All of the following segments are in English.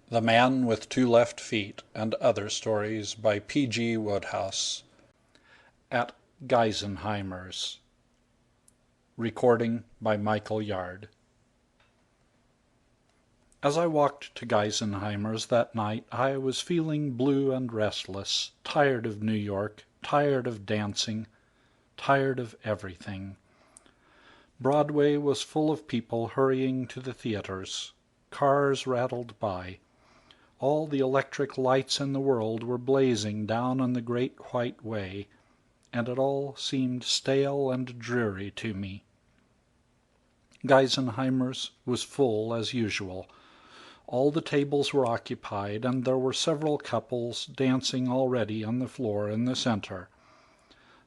The Man with Two Left Feet and Other Stories by P.G. Wodehouse. At Geisenheimers. Recording by Michael Yard. As I walked to Geisenheimers that night, I was feeling blue and restless, tired of New York, tired of dancing, tired of everything. Broadway was full of people hurrying to the theaters. Cars rattled by. All the electric lights in the world were blazing down on the Great White Way, and it all seemed stale and dreary to me. Geisenheimers was full as usual. All the tables were occupied, and there were several couples dancing already on the floor in the center.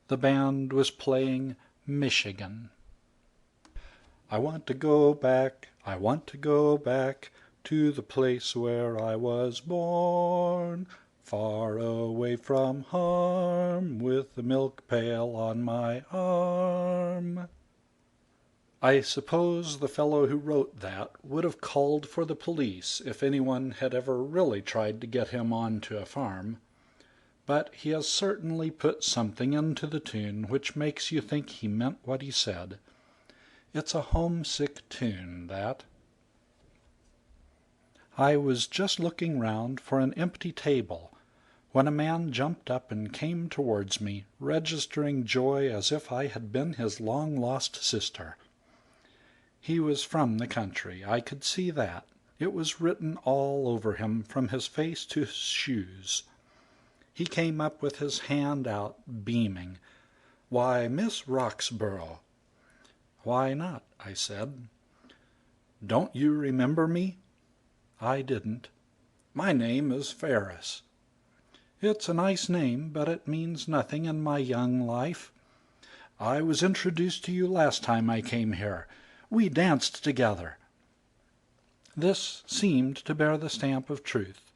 The band was playing Michigan. I want to go back, I want to go back to the place where I was born, far away from harm, with the milk pail on my arm. I suppose the fellow who wrote that would have called for the police if anyone had ever really tried to get him on to a farm, but he has certainly put something into the tune which makes you think he meant what he said. It's a homesick tune, that. I was just looking round for an empty table when a man jumped up and came towards me, registering joy as if I had been his long-lost sister. He was from the country, I could see that. It was written all over him, from his face to his shoes. He came up with his hand out, beaming. "Why, Miss Roxborough." "Why not?" I said. "Don't you remember me?" I didn't. "My name is Ferris." "It's a nice name, but it means nothing in my young life. I was introduced to you last time I came here. We danced together." This seemed to bear the stamp of truth.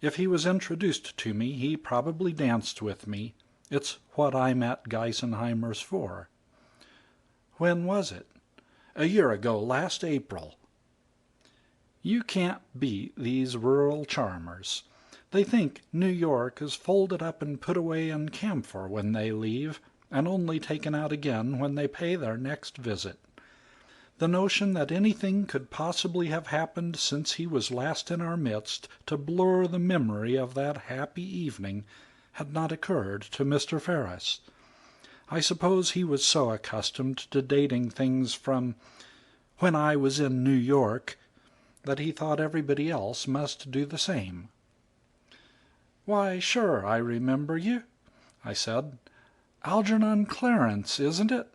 If he was introduced to me, he probably danced with me. It's what I'm at Geisenheimers for. "When was it?" "A year ago, last April." You can't beat these rural charmers. They think New York is folded up and put away in camphor when they leave, and only taken out again when they pay their next visit. The notion that anything could possibly have happened since he was last in our midst to blur the memory of that happy evening had not occurred to Mr. Ferris. I suppose he was so accustomed to dating things from when I was in New York that he thought everybody else must do the same. "Why, sure, I remember you," I said. "Algernon Clarence, isn't it?"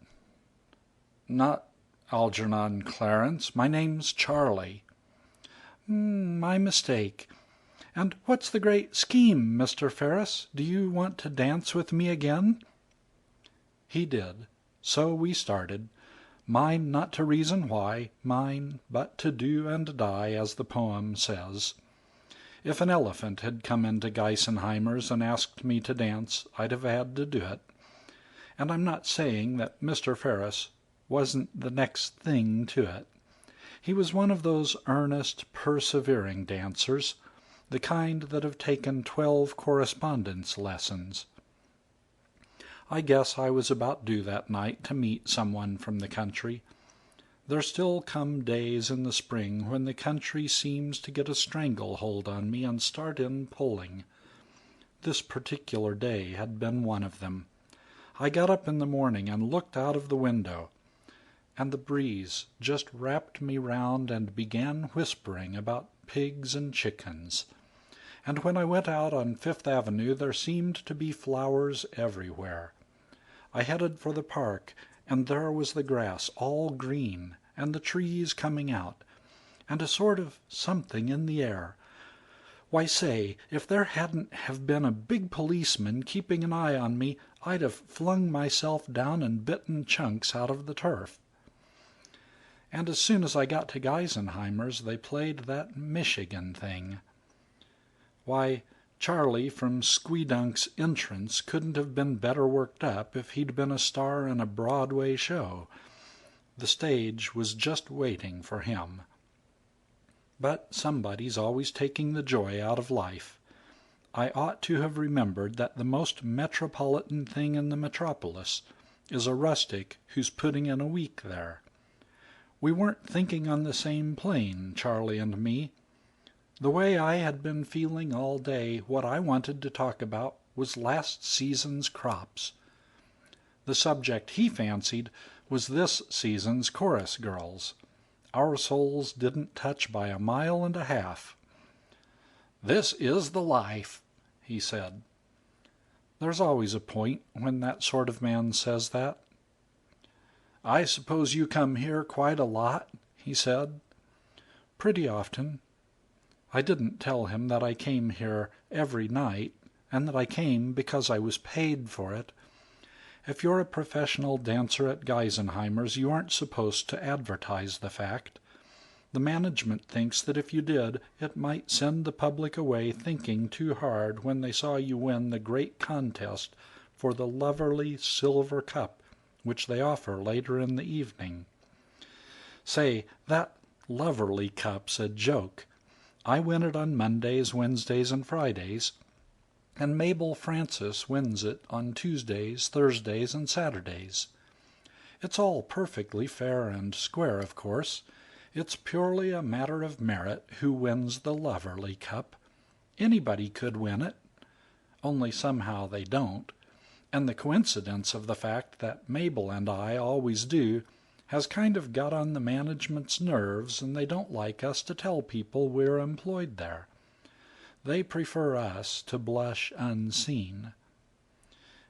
"Not Algernon Clarence. My name's Charlie." My mistake. And what's the great scheme, Mr. Ferris? Do you want to dance with me again?" He did. So we started. Mine not to reason why, mine but to do and die, as the poem says. If an elephant had come into Geisenheimers and asked me to dance, I'd have had to do it. And I'm not saying that Mr. Ferris wasn't the next thing to it. He was one of those earnest, persevering dancers, the kind that have taken 12 correspondence lessons. I guess I was about due that night to meet someone from the country. There still come days in the spring when the country seems to get a stranglehold on me and start in pulling. This particular day had been one of them. I got up in the morning and looked out of the window, and the breeze just wrapped me round and began whispering about pigs and chickens. And when I went out on Fifth Avenue there seemed to be flowers everywhere. I headed for the park, and there was the grass all green, and the trees coming out, and a sort of something in the air. Why, say, if there hadn't have been a big policeman keeping an eye on me, I'd have flung myself down and bitten chunks out of the turf. And as soon as I got to Geisenheimers they played that Michigan thing. Why, Charlie from Squeedunk's entrance couldn't have been better worked up if he'd been a star in a Broadway show. The stage was just waiting for him. But somebody's always taking the joy out of life. I ought to have remembered that the most metropolitan thing in the metropolis is a rustic who's putting in a week there. We weren't thinking on the same plane, Charlie and me. The way I had been feeling all day, what I wanted to talk about was last season's crops. The subject he fancied was this season's chorus girls. Our souls didn't touch by 1.5 miles. "This is the life," he said. There's always a point when that sort of man says that. "I suppose you come here quite a lot?" he said. "Pretty often." I didn't tell him that I came here every night, and that I came because I was paid for it. If you're a professional dancer at Geisenheimers, you aren't supposed to advertise the fact. The management thinks that if you did, it might send the public away thinking too hard when they saw you win the great contest for the lovely silver cup which they offer later in the evening. Say, that lovely cup's a joke. I win it on Mondays, Wednesdays, and Fridays, and Mabel Francis wins it on Tuesdays, Thursdays, and Saturdays. It's all perfectly fair and square, of course. It's purely a matter of merit who wins the Loverly Cup. Anybody could win it, only somehow they don't, and the coincidence of the fact that Mabel and I always do has kind of got on the management's nerves, and they don't like us to tell people we're employed there. They prefer us to blush unseen.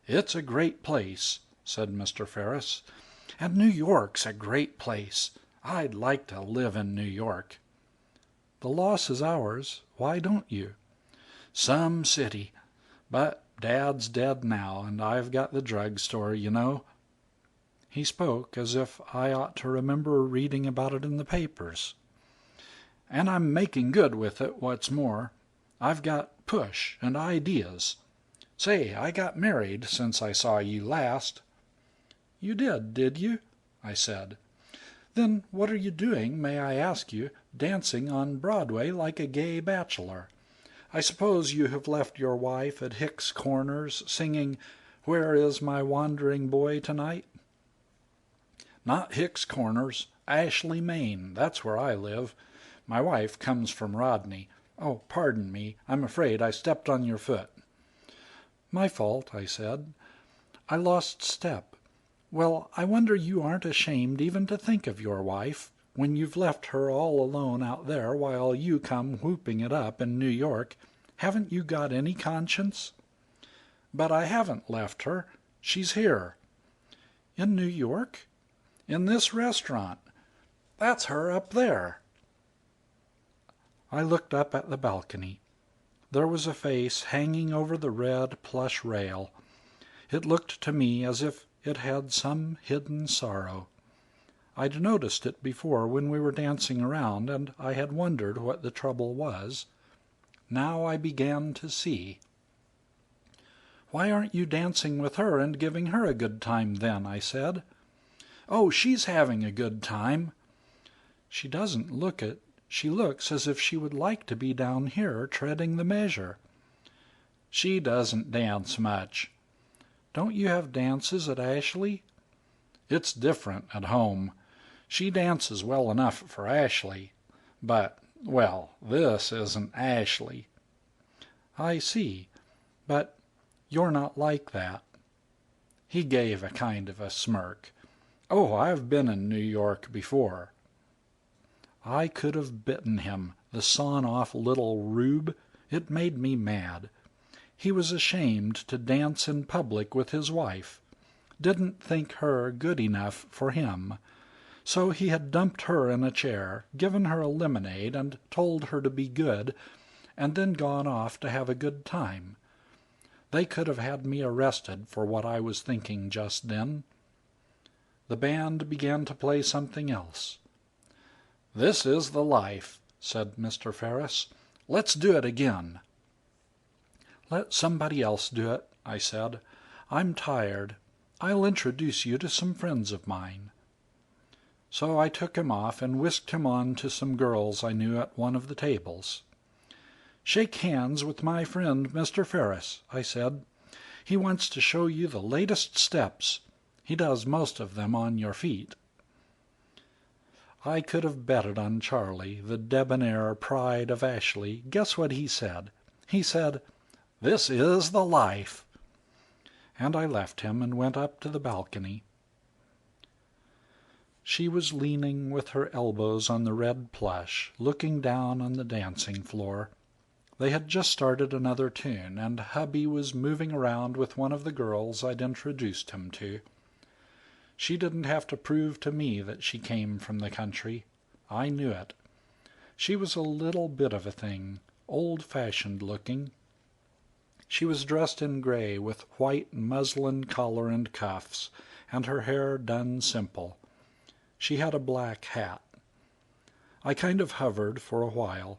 "It's a great place," said Mr. Ferris, "and New York's a great place. I'd like to live in New York." "The loss is ours. Why don't you?" "Some city. But Dad's dead now, and I've got the drugstore, you know." He spoke as if I ought to remember reading about it in the papers. "And I'm making good with it, what's more. I've got push and ideas. Say, I got married since I saw you last." "You did you?" I said. "Then what are you doing, may I ask you, dancing on Broadway like a gay bachelor? I suppose you have left your wife at Hicks Corners singing 'Where is my wandering boy tonight'?" "Not Hicks Corners. Ashley, Maine. That's where I live. My wife comes from Rodney. Oh, pardon me. I'm afraid I stepped on your foot." "My fault," I said. "I lost step. Well, I wonder you aren't ashamed even to think of your wife, when you've left her all alone out there while you come whooping it up in New York. Haven't you got any conscience?" "But I haven't left her. She's here." "In New York?" "In this restaurant. That's her up there." I looked up at the balcony. There was a face hanging over the red plush rail. It looked to me as if it had some hidden sorrow. I'd noticed it before when we were dancing around, and I had wondered what the trouble was. Now I began to see. "Why aren't you dancing with her and giving her a good time then?" I said. "Oh, she's having a good time." "She doesn't look it. She looks as if she would like to be down here treading the measure." "She doesn't dance much." "Don't you have dances at Ashley?" "It's different at home. She dances well enough for Ashley. But, well, this isn't Ashley." "I see. But you're not like that." He gave a kind of a smirk. "Oh, I've been in New York before." I could have bitten him, the sawn-off little rube. It made me mad. He was ashamed to dance in public with his wife. Didn't think her good enough for him. So he had dumped her in a chair, given her a lemonade, and told her to be good, and then gone off to have a good time. They could have had me arrested for what I was thinking just then. The band began to play something else. "This is the life," said Mr. Ferris. "Let's do it again." "Let somebody else do it," I said. "I'm tired. I'll introduce you to some friends of mine." So I took him off and whisked him on to some girls I knew at one of the tables. "Shake hands with my friend Mr. Ferris," I said. "He wants to show you the latest steps. He does most of them on your feet." I could have betted on Charlie, the debonair pride of Ashley. Guess what he said? He said, "This is the life." And I left him and went up to the balcony. She was leaning with her elbows on the red plush, looking down on the dancing floor. They had just started another tune, and hubby was moving around with one of the girls I'd introduced him to. She didn't have to prove to me that she came from the country. I knew it. She was a little bit of a thing, old-fashioned looking. She was dressed in gray with white muslin collar and cuffs, and her hair done simple. She had a black hat. I kind of hovered for a while.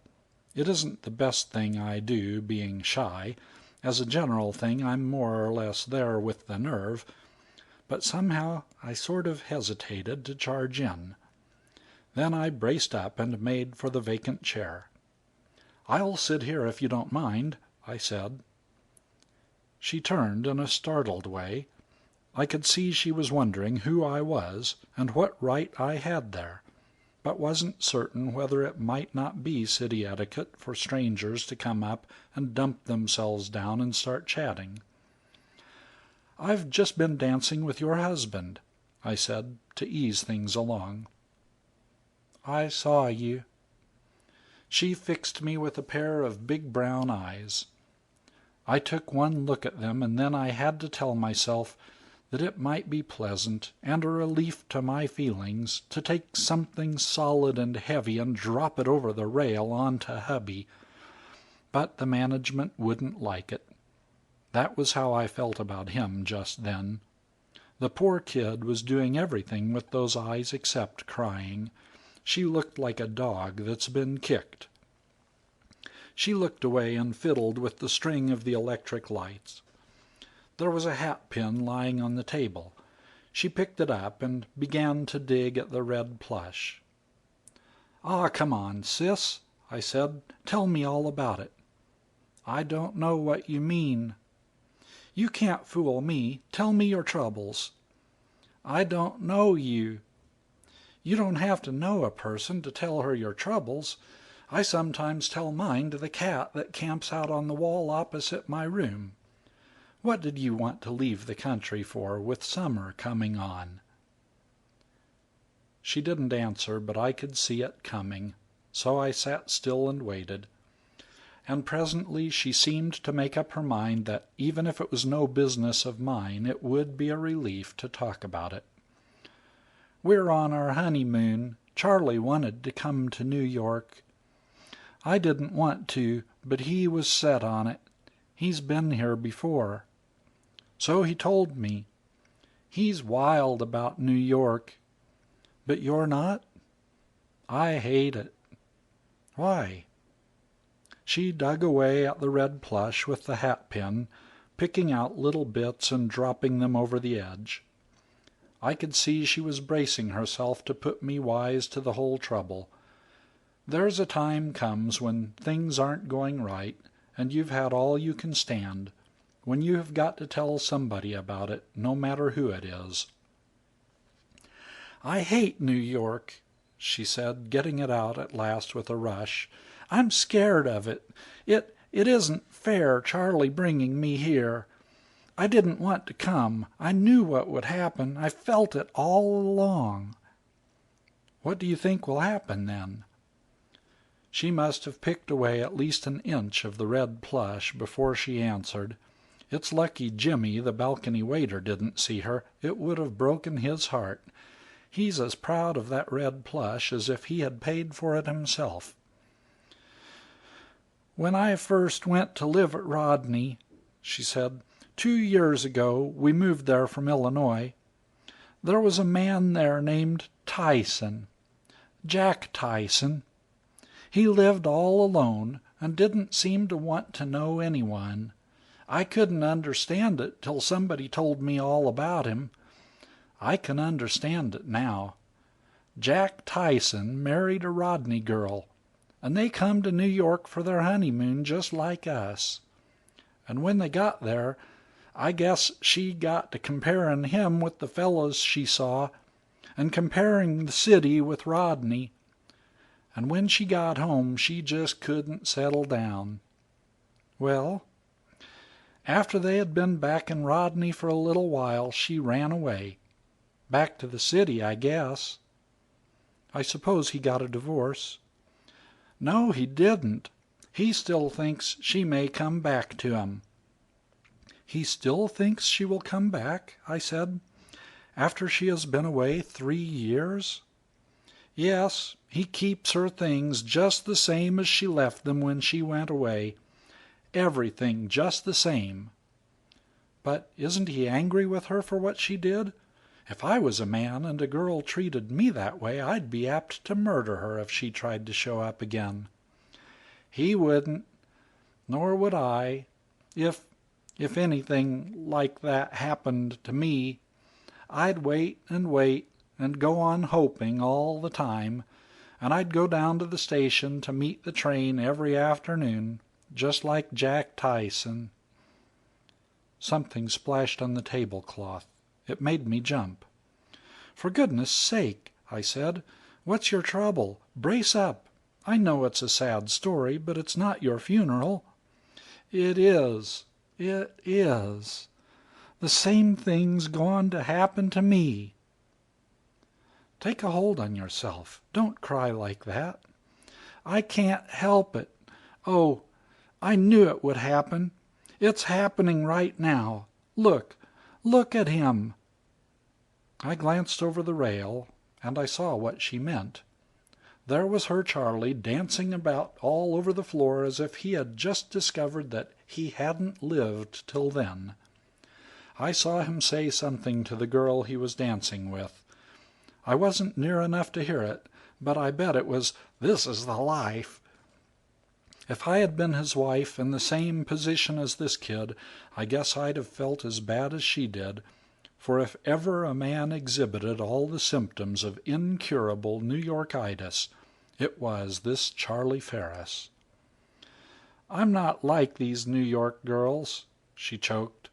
It isn't the best thing I do, being shy. As a general thing, I'm more or less there with the nerve. But somehow I sort of hesitated to charge in. Then I braced up and made for the vacant chair. "I'll sit here if you don't mind," I said. She turned in a startled way. I could see she was wondering who I was and what right I had there, but wasn't certain whether it might not be city etiquette for strangers to come up and dump themselves down and start chatting. "I've just been dancing with your husband," I said, to ease things along. "I saw you." She fixed me with a pair of big brown eyes. I took one look at them, and then I had to tell myself that it might be pleasant and a relief to my feelings to take something solid and heavy and drop it over the rail onto hubby. But the management wouldn't like it. That was how I felt about him just then. The poor kid was doing everything with those eyes except crying. She looked like a dog that's been kicked. She looked away and fiddled with the string of the electric lights. There was a hat pin lying on the table. She picked it up and began to dig at the red plush. "Ah, come on, sis," I said. "Tell me all about it." "I don't know what you mean." "You can't fool me. Tell me your troubles." "I don't know you." "You don't have to know a person to tell her your troubles. I sometimes tell mine to the cat that camps out on the wall opposite my room. What did you want to leave the country for, with summer coming on?" She didn't answer, but I could see it coming, so I sat still and waited. And presently she seemed to make up her mind that even if it was no business of mine, it would be a relief to talk about it. "We're on our honeymoon. Charlie wanted to come to New York. I didn't want to, but he was set on it. He's been here before. So he told me. He's wild about New York. But you're not?" "I hate it." "Why?" She dug away at the red plush with the hat pin, picking out little bits and dropping them over the edge. I could see she was bracing herself to put me wise to the whole trouble. There's a time comes when things aren't going right, and you've had all you can stand, when you have got to tell somebody about it, no matter who it is. "I hate New York," she said, getting it out at last with a rush. "I'm scared of it. It isn't fair, Charlie bringing me here. I didn't want to come. I knew what would happen. I felt it all along." "What do you think will happen, then?" She must have picked away at least an inch of the red plush before she answered. It's lucky Jimmy, the balcony waiter, didn't see her. It would have broken his heart. He's as proud of that red plush as if he had paid for it himself. "When I first went to live at Rodney," she said, 2 years ago, we moved there from Illinois. There was a man there named Tyson, Jack Tyson. He lived all alone and didn't seem to want to know anyone. I couldn't understand it till somebody told me all about him. I can understand it now. Jack Tyson married a Rodney girl, and they come to New York for their honeymoon just like us. And when they got there, I guess she got to comparing him with the fellows she saw, and comparing the city with Rodney. And when she got home, she just couldn't settle down. Well, after they had been back in Rodney for a little while, she ran away. Back to the city, I guess. I suppose he got a divorce. No, he didn't. He still thinks she may come back to him. He still thinks she will come back, I said, after she has been away 3 years? Yes, he keeps her things just the same as she left them when she went away. Everything just the same. But isn't he angry with her for what she did? If I was a man and a girl treated me that way, I'd be apt to murder her if she tried to show up again. He wouldn't, nor would I, if anything like that happened to me. I'd wait and go on hoping all the time, and I'd go down to the station to meet the train every afternoon, just like Jack Tyson. Something splashed on the tablecloth. It made me jump. For goodness sake, I said, what's your trouble? Brace up. I know it's a sad story, but it's not your funeral. It is. It is. The same thing's going to happen to me. Take a hold on yourself. Don't cry like that. I can't help it. Oh, I knew it would happen. It's happening right now. Look at him. I glanced over the rail, and I saw what she meant. There was her Charlie dancing about all over the floor as if he had just discovered that he hadn't lived till then. I saw him say something to the girl he was dancing with. I wasn't near enough to hear it, but I bet it was, "This is the life." If I had been his wife in the same position as this kid, I guess I'd have felt as bad as she did, for if ever a man exhibited all the symptoms of incurable New Yorkitis, it was this Charlie Ferris. "I'm not like these New York girls," she choked.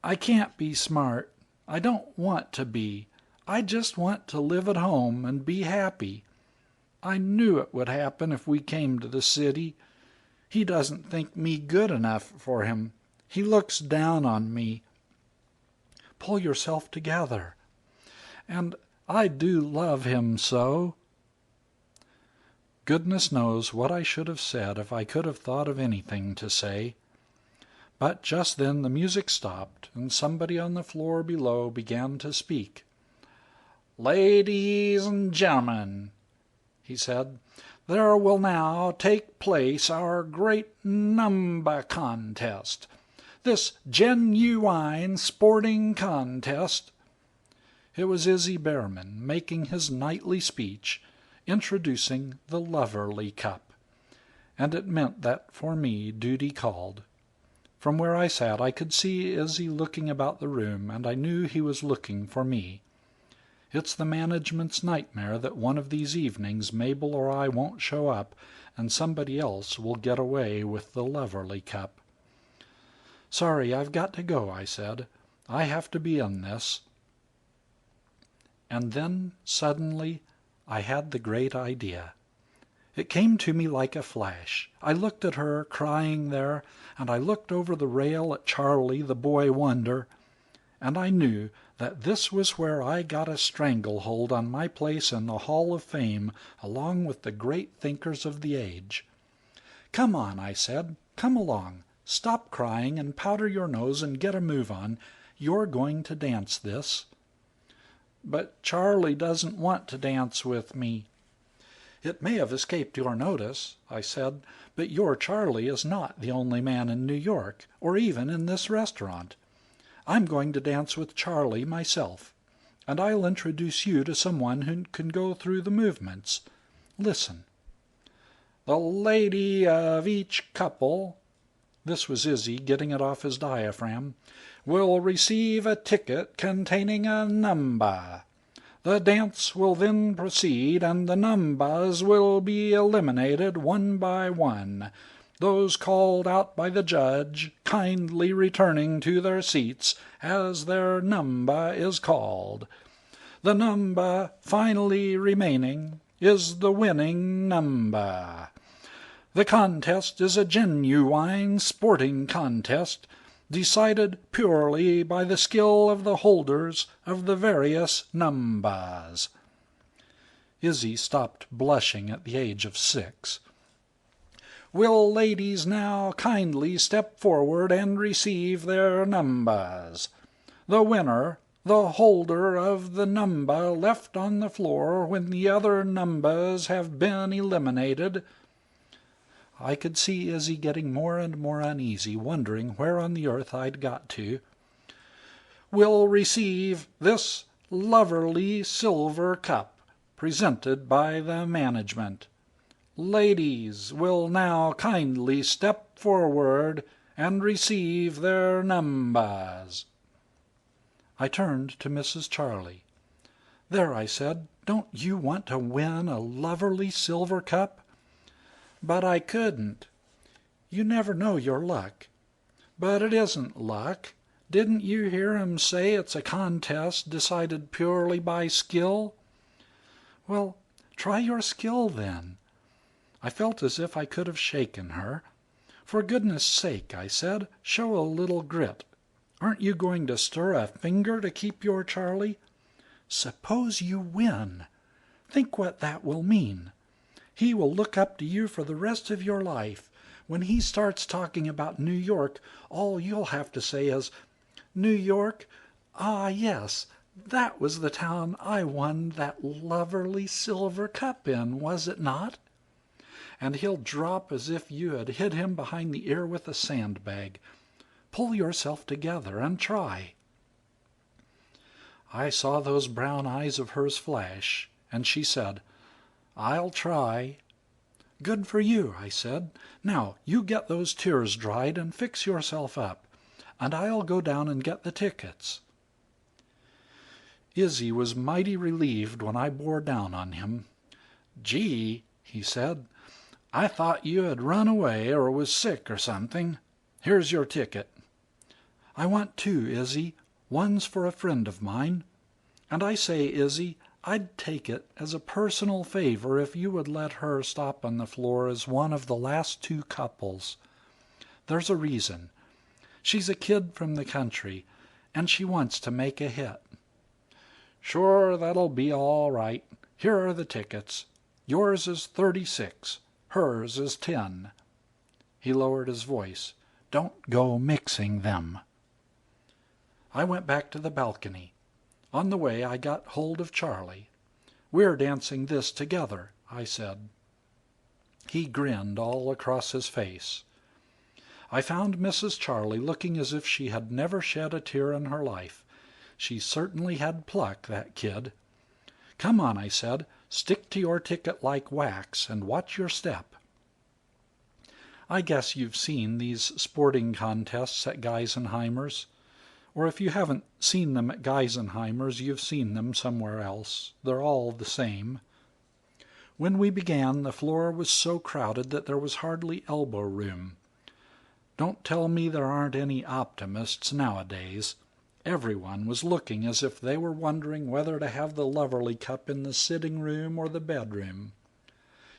"I can't be smart. I don't want to be. I just want to live at home and be happy. I knew it would happen if we came to the city. He doesn't think me good enough for him. He looks down on me. Pull yourself together. And I do love him so." Goodness knows what I should have said if I could have thought of anything to say. But just then the music stopped, and somebody on the floor below began to speak. "Ladies and gentlemen," he said, "there will now take place our great number contest. This genuine sporting contest." It was Izzy Behrman making his nightly speech, introducing the Loverly Cup, and it meant that for me duty called. From where I sat I could see Izzy looking about the room, and I knew he was looking for me. It's the management's nightmare that one of these evenings Mabel or I won't show up, and somebody else will get away with the Loverly Cup. "Sorry, I've got to go," I said. "I have to be in this." And then, suddenly, I had the great idea. It came to me like a flash. I looked at her, crying there, and I looked over the rail at Charlie, the boy wonder, and I knew that this was where I got a stranglehold on my place in the Hall of Fame along with the great thinkers of the age. "Come on," I said. "Come along. Stop crying and powder your nose and get a move on. You're going to dance this." "But Charlie doesn't want to dance with me." "It may have escaped your notice," I said, "but your Charlie is not the only man in New York, or even in this restaurant. I'm going to dance with Charlie myself, and I'll introduce you to someone who can go through the movements. Listen. The lady of each couple," this was Izzy getting it off his diaphragm, "will receive a ticket containing a number. The dance will then proceed, and the numbers will be eliminated one by one, those called out by the judge kindly returning to their seats as their number is called. The number finally remaining is the winning number. The contest is a genuine sporting contest, decided purely by the skill of the holders of the various numbers." Izzy stopped blushing at the age of 6. "Will ladies now kindly step forward and receive their numbers? The winner, the holder of the number left on the floor when the other numbers have been eliminated." I could see Izzy getting more and more uneasy, wondering where on the earth I'd got to. "Will receive this lovely silver cup, presented by the management. Ladies will now kindly step forward and receive their numbers." I turned to Mrs. Charley. "There," I said, "don't you want to win a lovely silver cup?" "But I couldn't." "You never know your luck." "But it isn't luck. Didn't you hear 'em say it's a contest decided purely by skill?" "Well, try your skill, then." I felt as if I could have shaken her. "For goodness sake," I said, "show a little grit. Aren't you going to stir a finger to keep your Charlie? Suppose you win. Think what that will mean. He will look up to you for the rest of your life. When he starts talking about New York, all you'll have to say is, 'New York? Ah, yes, that was the town I won that lovely silver cup in, was it not?' And he'll drop as if you had hit him behind the ear with a sandbag. Pull yourself together and try." I saw those brown eyes of hers flash, and she said, "I'll try." "Good for you," I said. "Now you get those tears dried and fix yourself up, and I'll go down and get the tickets." Izzy was mighty relieved when I bore down on him. "Gee," he said, "I thought you had run away or was sick or something. Here's your ticket." "I want 2, Izzy. One's for a friend of mine. And I say, Izzy, I'd take it as a personal favor if you would let her stop on the floor as one of the last 2 couples. There's a reason. She's a kid from the country, and she wants to make a hit." "Sure, that'll be all right. Here are the tickets. Yours is 36. Hers is 10. He lowered his voice. "Don't go mixing them." I went back to the balcony. On the way I got hold of Charlie. "We're dancing this together," I said. He grinned all across his face. I found Mrs. Charley looking as if she had never shed a tear in her life. She certainly had pluck, that kid. "Come on," I said. "Stick to your ticket like wax, and watch your step." I guess you've seen these sporting contests at Geisenheimers. Or if you haven't seen them at Geisenheimers, you've seen them somewhere else. They're all the same. When we began, the floor was so crowded that there was hardly elbow room. Don't tell me there aren't any optimists nowadays. Everyone was looking as if they were wondering whether to have the Loverly Cup in the sitting room or the bedroom.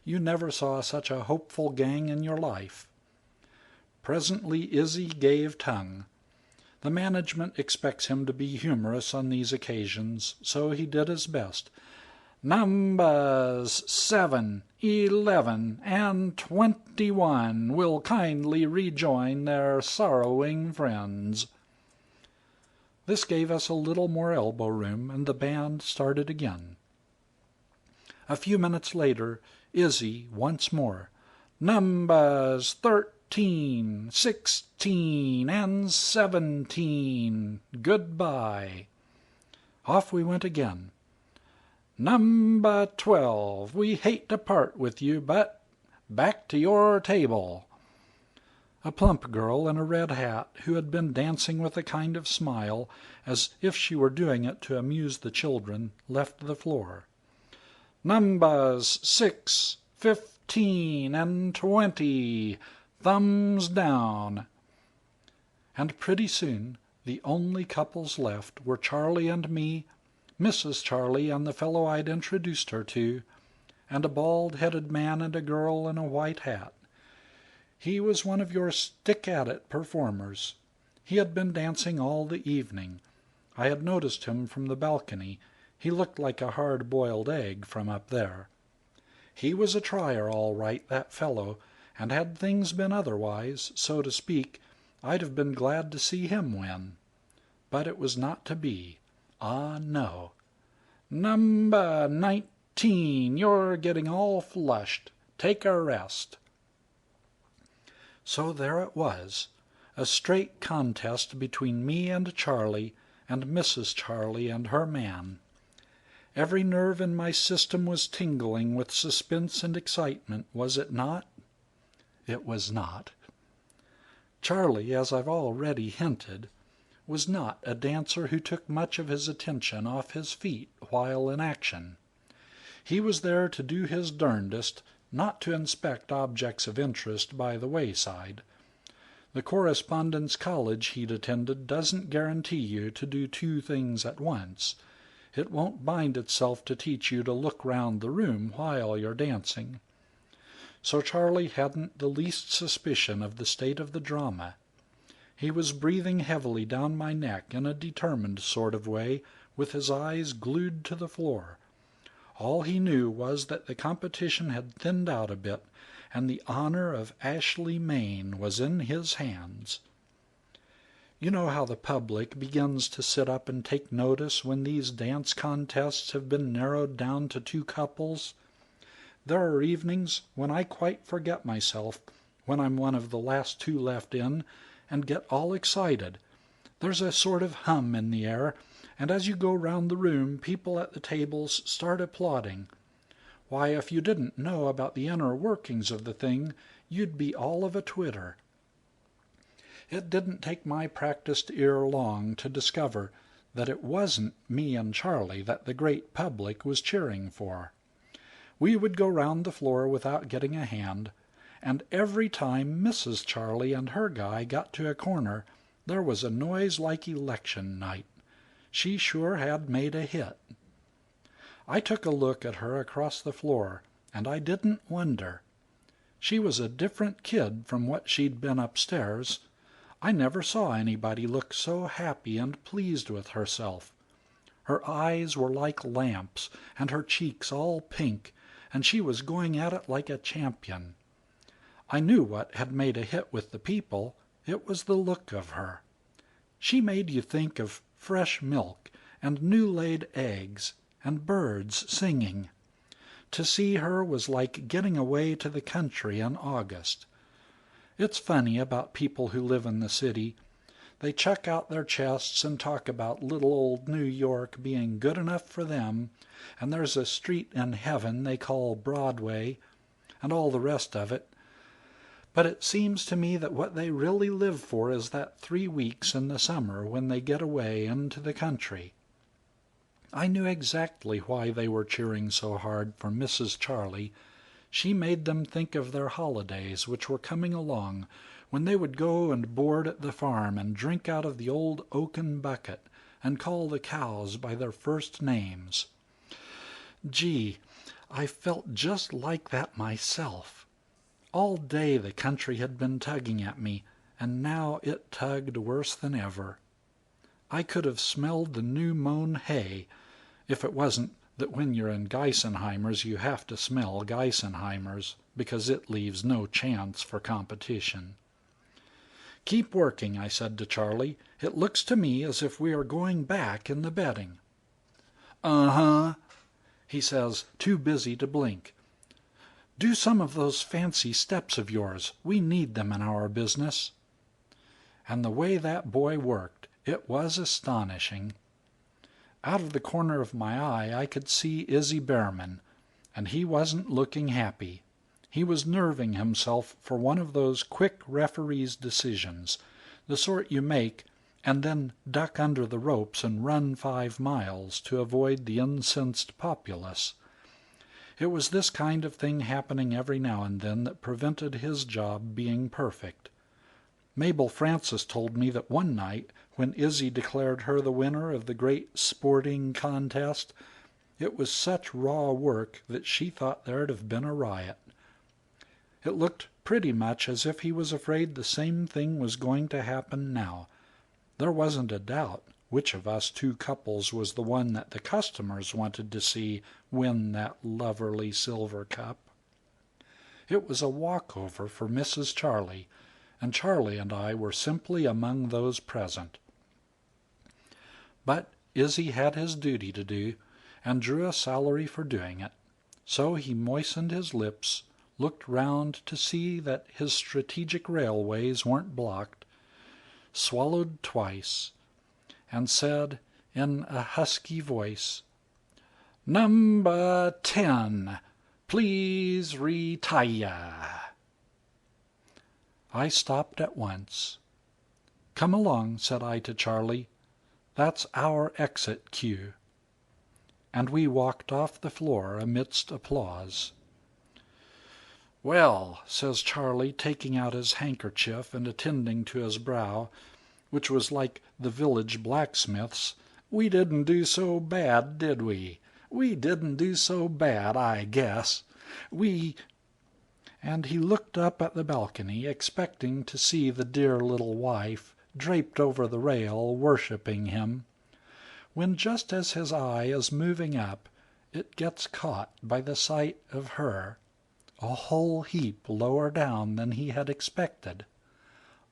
You never saw such a hopeful gang in your life. Presently Izzy gave tongue. The management expects him to be humorous on these occasions, so he did his best. "Numbers 7, 11, and 21 will kindly rejoin their sorrowing friends." This gave us a little more elbow room, and the band started again. A few minutes later, Izzy once more. "Numbers 13, 16, and 17. Goodbye." Off we went again. "Number 12, we hate to part with you, but back to your table." A plump girl in a red hat, who had been dancing with a kind of smile, as if she were doing it to amuse the children, left the floor. "Numbers 6, 15, and 20. Thumbs down." And pretty soon the only couples left were Charlie and me, Mrs. Charlie and the fellow I'd introduced her to, and a bald-headed man and a girl in a white hat. He was one of your stick-at-it performers. He had been dancing all the evening. I had noticed him from the balcony. He looked like a hard-boiled egg from up there. He was a trier, all right, that fellow, and had things been otherwise, so to speak, I'd have been glad to see him win. But it was not to be. Ah, no. "Number 19, you're getting all flushed. Take a rest." So there it was, a straight contest between me and Charlie, and Mrs. Charlie and her man. Every nerve in my system was tingling with suspense and excitement, was it not? It was not. Charlie, as I've already hinted, was not a dancer who took much of his attention off his feet while in action. He was there to do his darndest, not to inspect objects of interest by the wayside. The correspondence college he'd attended doesn't guarantee you to do two things at once. It won't bind itself to teach you to look round the room while you're dancing. So Charlie hadn't the least suspicion of the state of the drama. He was breathing heavily down my neck in a determined sort of way, with his eyes glued to the floor. All he knew was that the competition had thinned out a bit, and the honor of Ashley, Maine, was in his hands. You know how the public begins to sit up and take notice when these dance contests have been narrowed down to two couples? There are evenings when I quite forget myself, when I'm one of the last two left in, and get all excited. There's a sort of hum in the air, and as you go round the room, people at the tables start applauding. Why, if you didn't know about the inner workings of the thing, you'd be all of a twitter. It didn't take my practiced ear long to discover that it wasn't me and Charlie that the great public was cheering for. We would go round the floor without getting a hand, and every time Mrs. Charlie and her guy got to a corner, there was a noise like election night. She sure had made a hit. I took a look at her across the floor, and I didn't wonder. She was a different kid from what she'd been upstairs. I never saw anybody look so happy and pleased with herself. Her eyes were like lamps, and her cheeks all pink, and she was going at it like a champion. I knew what had made a hit with the people. It was the look of her. She made you think of fresh milk and new-laid eggs and birds singing. To see her was like getting away to the country in August. It's funny about people who live in the city. They chuck out their chests and talk about little old New York being good enough for them, and there's a street in heaven they call Broadway, and all the rest of it. But it seems to me that what they really live for is that 3 weeks in the summer when they get away into the country. I knew exactly why they were cheering so hard for Mrs. Charlie. She made them think of their holidays which were coming along, when they would go and board at the farm and drink out of the old oaken bucket and call the cows by their first names. Gee, I felt just like that myself. All day the country had been tugging at me, and now it tugged worse than ever. I could have smelled the new mown hay, if it wasn't that when you're in Geisenheimers you have to smell Geisenheimers, because it leaves no chance for competition. "Keep working," I said to Charlie. "It looks to me as if we are going back in the betting." "Uh-huh," he says, too busy to blink. "Do some of those fancy steps of yours. We need them in our business." And the way that boy worked, it was astonishing. Out of the corner of my eye I could see Izzy Behrman, and he wasn't looking happy. He was nerving himself for one of those quick referee's decisions, the sort you make and then duck under the ropes and run 5 miles to avoid the incensed populace. It was this kind of thing happening every now and then that prevented his job being perfect. Mabel Francis told me that one night, when Izzy declared her the winner of the great sporting contest, it was such raw work that she thought there'd have been a riot. It looked pretty much as if he was afraid the same thing was going to happen now. There wasn't a doubt which of us 2 couples was the one that the customers wanted to see win that loverly silver cup. It was a walkover for Mrs. Charlie, and Charlie and I were simply among those present. But Izzy had his duty to do, and drew a salary for doing it, so he moistened his lips, looked round to see that his strategic railways weren't blocked, swallowed twice, and said in a husky voice, "Number 10, please retire." I stopped at once. "Come along," said I to Charlie. "That's our exit cue." And we walked off the floor amidst applause. "Well," says Charlie, taking out his handkerchief and attending to his brow, which was like the village blacksmith's, "we didn't do so bad, did we? We didn't do so bad, I guess. We—" And he looked up at the balcony, expecting to see the dear little wife, draped over the rail, worshipping him, when just as his eye is moving up, it gets caught by the sight of her, a whole heap lower down than he had expected.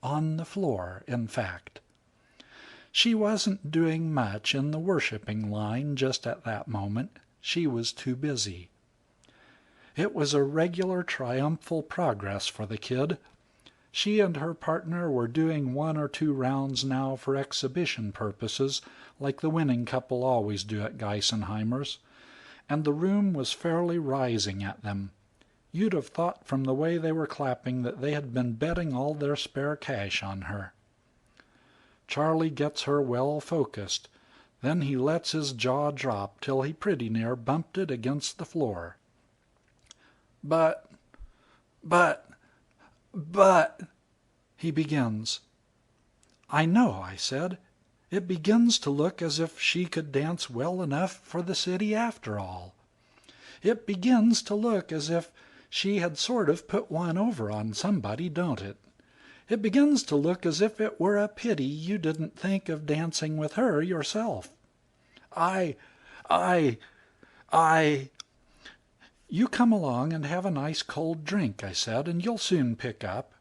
On the floor, in fact. She wasn't doing much in the worshipping line just at that moment. She was too busy. It was a regular triumphal progress for the kid. She and her partner were doing 1 or 2 rounds now for exhibition purposes, like the winning couple always do at Geisenheimers, and the room was fairly rising at them. You'd have thought from the way they were clapping that they had been betting all their spare cash on her. Charlie gets her well focused, then he lets his jaw drop till he pretty near bumped it against the floor. But, he begins. "I know," I said. "It begins to look as if she could dance well enough for the city after all. It begins to look as if she had sort of put one over on somebody, don't it? It begins to look as if it were a pity you didn't think of dancing with her yourself. I... You come along and have a nice cold drink," I said, "and you'll soon pick up."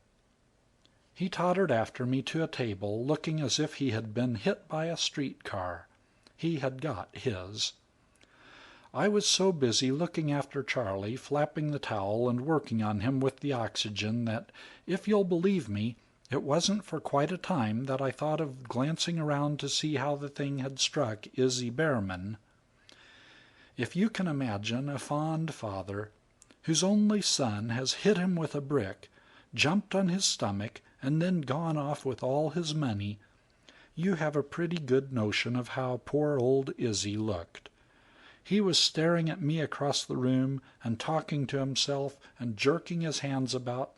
He tottered after me to a table, looking as if he had been hit by a streetcar. He had got his. I was so busy looking after Charlie, flapping the towel and working on him with the oxygen, that, if you'll believe me, it wasn't for quite a time that I thought of glancing around to see how the thing had struck Izzy Behrman. If you can imagine a fond father whose only son has hit him with a brick, jumped on his stomach, and then gone off with all his money, you have a pretty good notion of how poor old Izzy looked. He was staring at me across the room and talking to himself and jerking his hands about.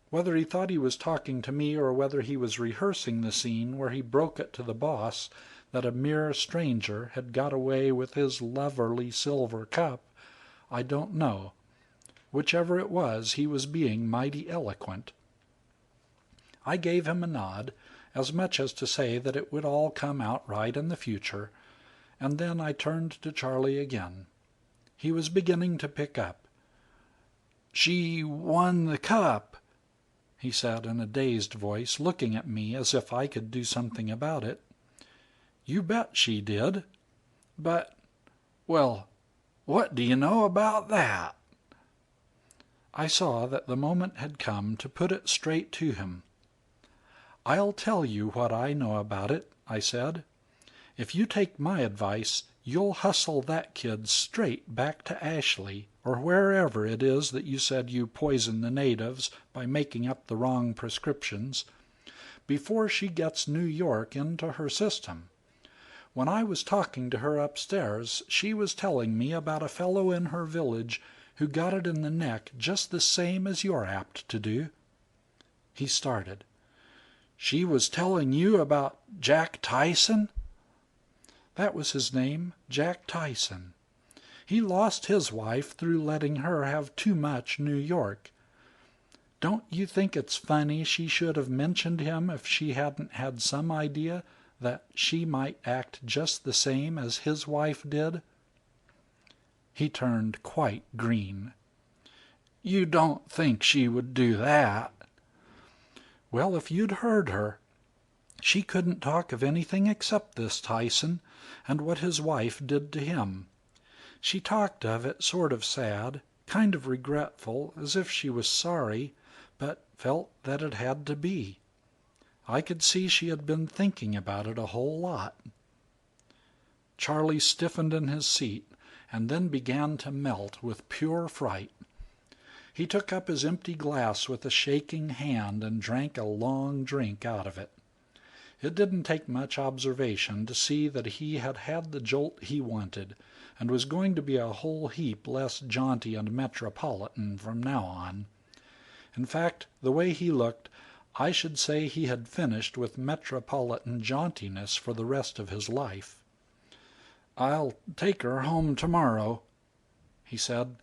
Whether he thought he was talking to me or whether he was rehearsing the scene where he broke it to the boss that a mere stranger had got away with his loverly silver cup, I don't know. Whichever it was, he was being mighty eloquent. I gave him a nod, as much as to say that it would all come out right in the future, and then I turned to Charlie again. He was beginning to pick up. "She won the cup," he said in a dazed voice, looking at me as if I could do something about it. "You bet she did. But, well, what do you know about that?" I saw that the moment had come to put it straight to him. "I'll tell you what I know about it," I said. "If you take my advice, you'll hustle that kid straight back to Ashley or wherever it is that you said you poison the natives by making up the wrong prescriptions, before she gets New York into her system. When I was talking to her upstairs, she was telling me about a fellow in her village who got it in the neck just the same as you're apt to do." He started. "She was telling you about Jack Tyson?" "That was his name, Jack Tyson. He lost his wife through letting her have too much New York. Don't you think it's funny she should have mentioned him if she hadn't had some idea that she might act just the same as his wife did?" He turned quite green. "You don't think she would do that?" "Well, if you'd heard her, she couldn't talk of anything except this Tyson and what his wife did to him. She talked of it sort of sad, kind of regretful, as if she was sorry, but felt that it had to be. I could see she had been thinking about it a whole lot." Charlie stiffened in his seat and then began to melt with pure fright. He took up his empty glass with a shaking hand and drank a long drink out of it. It didn't take much observation to see that he had had the jolt he wanted, and was going to be a whole heap less jaunty and metropolitan from now on. In fact, the way he looked, I should say he had finished with metropolitan jauntiness for the rest of his life. "I'll take her home tomorrow," he said.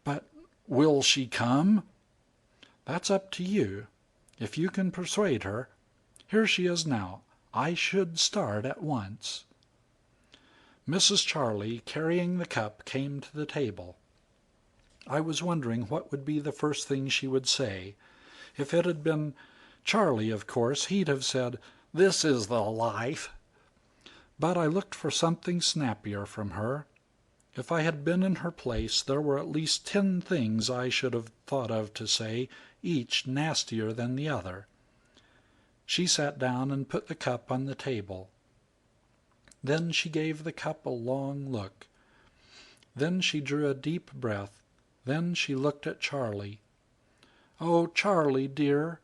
"But will she come?" "That's up to you. If you can persuade her. Here she is now. I should start at once." Mrs. Charlie, carrying the cup, came to the table. I was wondering what would be the first thing she would say. If it had been Charlie, of course, he'd have said, "This is the life." But I looked for something snappier from her. If I had been in her place, there were at least 10 things I should have thought of to say, each nastier than the other. She sat down and put the cup on the table. Then she gave the cup a long look. Then she drew a deep breath. Then she looked at Charlie. "Oh, Charlie, dear,"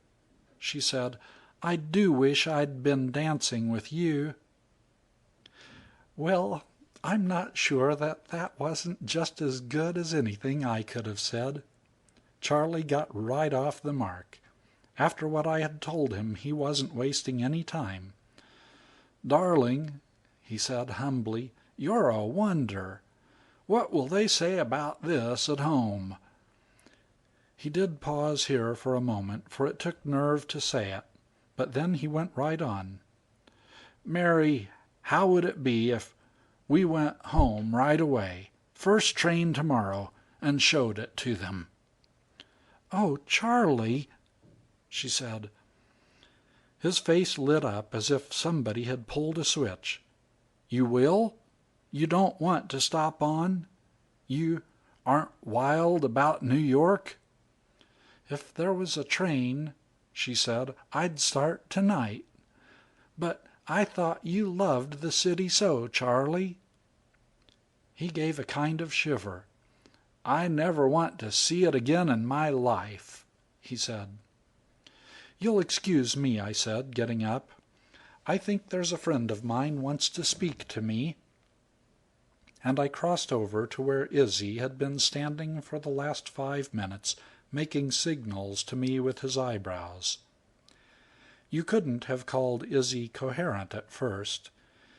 she said, "I do wish I'd been dancing with you." Well, I'm not sure that wasn't just as good as anything I could have said. Charlie got right off the mark. After what I had told him, he wasn't wasting any time. "Darling," he said humbly, "you're a wonder. What will they say about this at home?" He did pause here for a moment, for it took nerve to say it, but then he went right on. "Mary, how would it be if we went home right away, first train tomorrow, and showed it to them?" "Oh, Charlie," she said. His face lit up as if somebody had pulled a switch. "You will? You don't want to stop on? You aren't wild about New York?" "If there was a train," she said, "I'd start tonight. But I thought you loved the city so, Charlie." He gave a kind of shiver. "I never want to see it again in my life," he said. "You'll excuse me," I said, getting up. "I think there's a friend of mine wants to speak to me." And I crossed over to where Izzy had been standing for the last 5 minutes, making signals to me with his eyebrows. You couldn't have called Izzy coherent at first.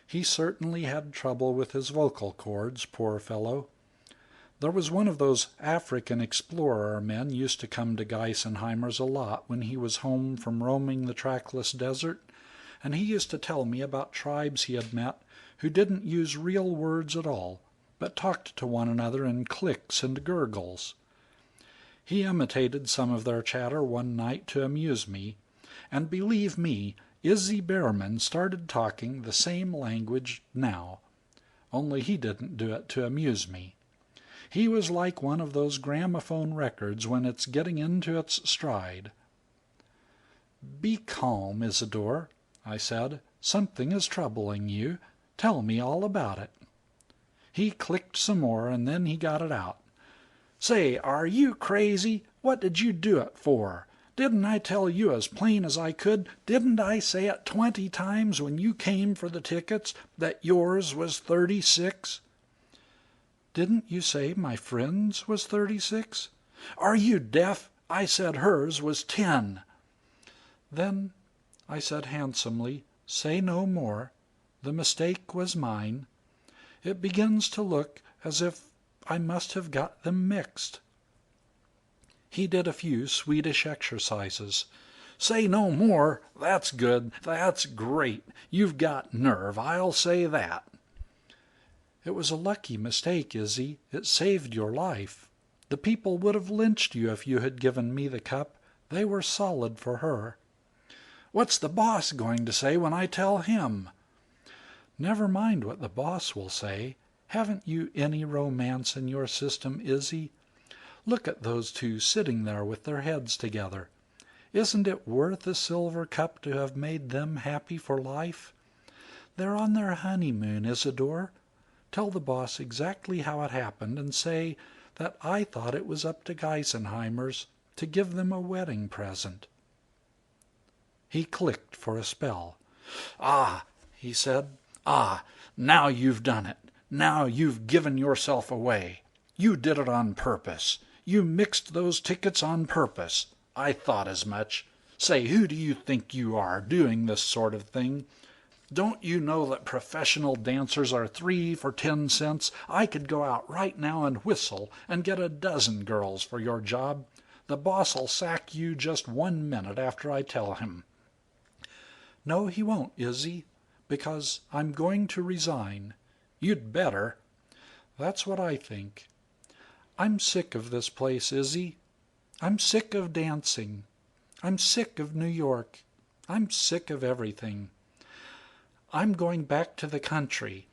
He certainly had trouble with his vocal cords, poor fellow. There was one of those African explorer men used to come to Geisenheimers a lot when he was home from roaming the trackless desert, and he used to tell me about tribes he had met who didn't use real words at all, but talked to one another in clicks and gurgles. He imitated some of their chatter one night to amuse me, and believe me, Izzy Behrman started talking the same language now, only he didn't do it to amuse me. He was like one of those gramophone records when it's getting into its stride. "Be calm, Isidore," I said. "Something is troubling you. Tell me all about it." He clicked some more, and then he got it out. Say, are you crazy? What did you do it for? Didn't I tell you as plain as I could? Didn't I say it 20 times when you came for the tickets that yours was 36? Didn't you say my friend's was 36? Are you deaf? I said hers was 10. Then, I said handsomely, say no more. The mistake was mine. It begins to look as if I must have got them mixed. He did a few Swedish exercises. Say no more. That's good. That's great. You've got nerve, I'll say that. It was a lucky mistake, Izzy. It saved your life. The people would have lynched you if you had given me the cup. They were solid for her. What's the boss going to say when I tell him? Never mind what the boss will say. Haven't you any romance in your system, Izzy? Look at those two sitting there with their heads together. Isn't it worth a silver cup to have made them happy for life? They're on their honeymoon, Isidore. Tell the boss exactly how it happened and say that I thought it was up to Geisenheimers to give them a wedding present. He clicked for a spell. Ah, he said. Ah, now you've done it. Now you've given yourself away. You did it on purpose. You mixed those tickets on purpose. I thought as much. Say, who do you think you are, doing this sort of thing? Don't you know that professional dancers are 3 for 10 cents? I could go out right now and whistle and get a dozen girls for your job. The boss'll sack you just 1 minute after I tell him. No, he won't, Izzy, because I'm going to resign. You'd better. That's what I think. I'm sick of this place, Izzy. I'm sick of dancing. I'm sick of New York. I'm sick of everything. I'm going back to the country.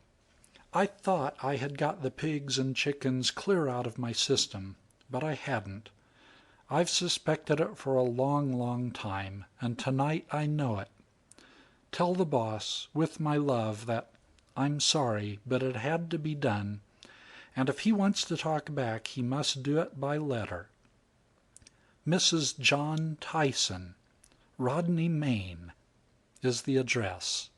I thought I had got the pigs and chickens clear out of my system, but I hadn't. I've suspected it for a long, long time, and tonight I know it. Tell the boss, with my love, that I'm sorry, but it had to be done, and if he wants to talk back, he must do it by letter. Mrs. John Tyson, Rodney, Maine, is the address.